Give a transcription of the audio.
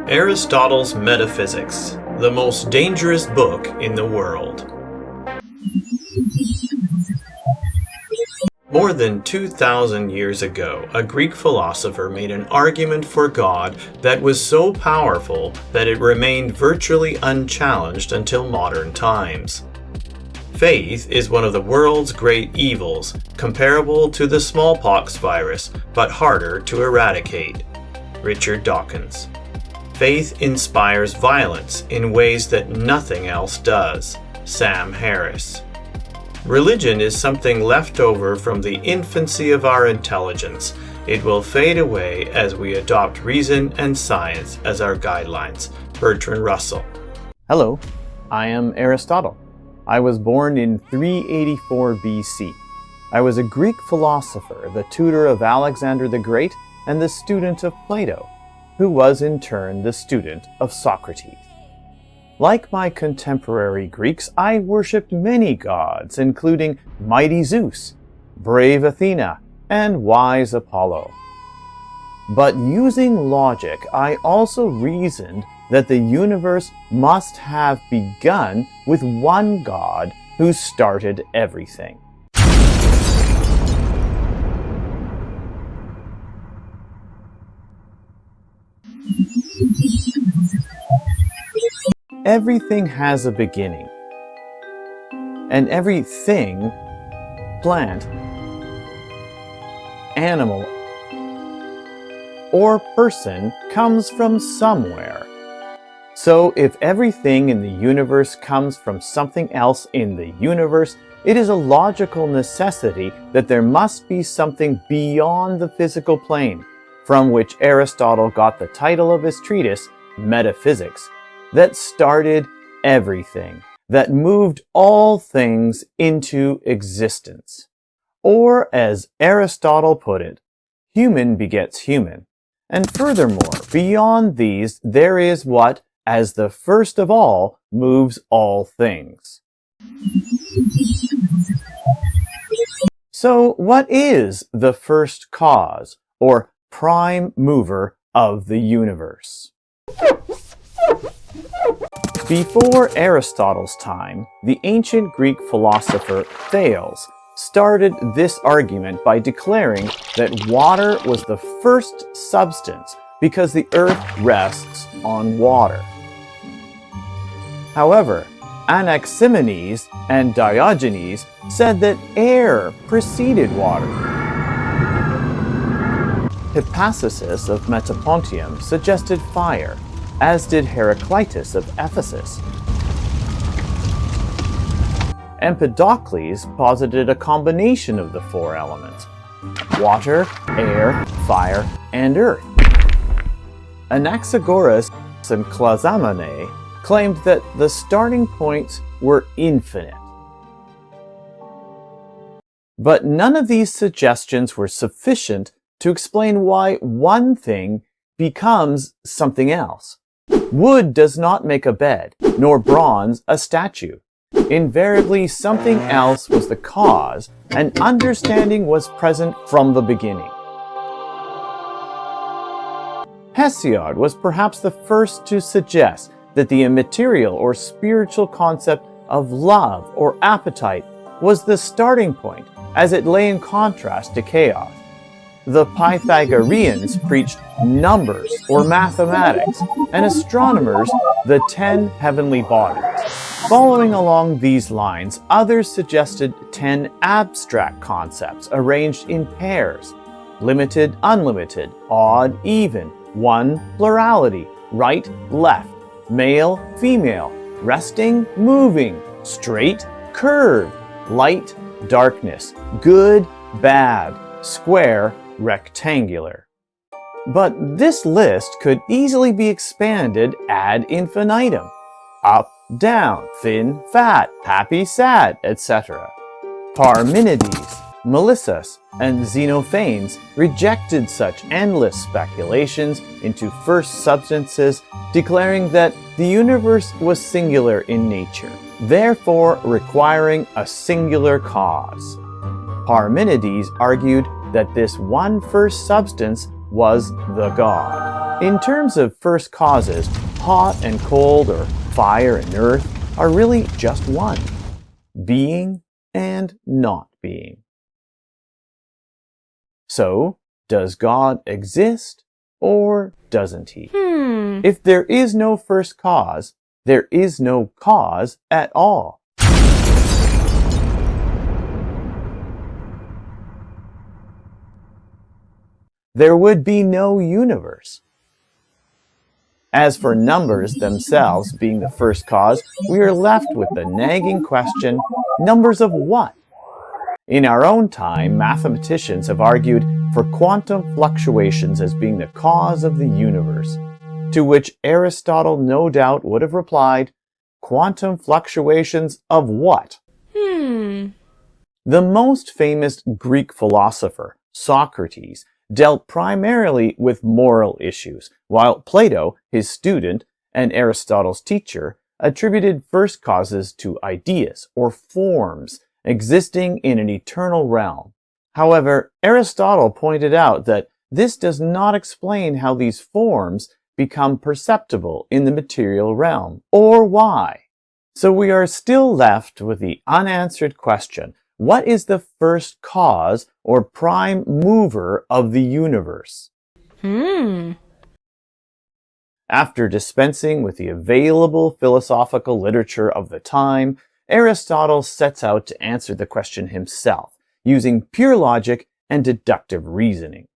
Aristotle's Metaphysics, the most dangerous book in the world. More than 2,000 years ago, a Greek philosopher made an argument for God that was so powerful that it remained virtually unchallenged until modern times. Faith is one of the world's great evils, comparable to the smallpox virus, but harder to eradicate. Richard Dawkins. Faith inspires violence in ways that nothing else does. Sam Harris. Religion is something left over from the infancy of our intelligence. It will fade away as we adopt reason and science as our guidelines. Bertrand Russell. Hello, I am Aristotle. I was born in 384 BC. I was a Greek philosopher, the tutor of Alexander the Great and the student of Plato, who was in turn the student of Socrates. Like my contemporary Greeks, I worshipped many gods, including mighty Zeus, brave Athena, and wise Apollo. But using logic, I also reasoned that the universe must have begun with one God who started everything. Everything has a beginning, and everything, plant, animal, or person, comes from somewhere. So if everything in the universe comes from something else in the universe, it is a logical necessity that there must be something beyond the physical plane, from which Aristotle got the title of his treatise, Metaphysics, that started everything, that moved all things into existence. Or, as Aristotle put it, human begets human. And furthermore, beyond these, there is what, as the first of all, moves all things. So, what is the first cause, or prime mover of the universe? Before Aristotle's time, the ancient Greek philosopher Thales started this argument by declaring that water was the first substance because the earth rests on water. However, Anaximenes and Diogenes said that air preceded water. Hippasus of Metapontium suggested fire, as did Heraclitus of Ephesus. Empedocles posited a combination of the four elements: water, air, fire, and earth. Anaxagoras and Clazomenae claimed that the starting points were infinite. But none of these suggestions were sufficient to explain why one thing becomes something else. Wood does not make a bed, nor bronze a statue. Invariably, something else was the cause, and understanding was present from the beginning. Hesiod was perhaps the first to suggest that the immaterial or spiritual concept of love or appetite was the starting point, as it lay in contrast to chaos. The Pythagoreans preached numbers or mathematics, and astronomers the 10 heavenly bodies. Following along these lines, others suggested 10 abstract concepts arranged in pairs: limited, unlimited, odd, even, one, plurality, right, left, male, female, resting, moving, straight, curved, light, darkness, good, bad, square, rectangular. But this list could easily be expanded ad infinitum: up, down, thin, fat, happy, sad, etc. Parmenides, Melissus, and Xenophanes rejected such endless speculations into first substances, declaring that the universe was singular in nature, therefore requiring a singular cause. Parmenides argued that this one first substance was the God. In terms of first causes, hot and cold or fire and earth are really just one: being and not being. So, does God exist or doesn't he? If there is no first cause, there is no cause at all. There would be no universe. As for numbers themselves being the first cause, we are left with the nagging question, numbers of what? In our own time, mathematicians have argued for quantum fluctuations as being the cause of the universe, to which Aristotle no doubt would have replied, quantum fluctuations of what? The most famous Greek philosopher, Socrates, dealt primarily with moral issues, while Plato, his student and Aristotle's teacher, attributed first causes to ideas or forms existing in an eternal realm. However, Aristotle pointed out that this does not explain how these forms become perceptible in the material realm, or why. So we are still left with the unanswered question, what is the first cause or prime mover of the universe? After dispensing with the available philosophical literature of the time, Aristotle sets out to answer the question himself, using pure logic and deductive reasoning.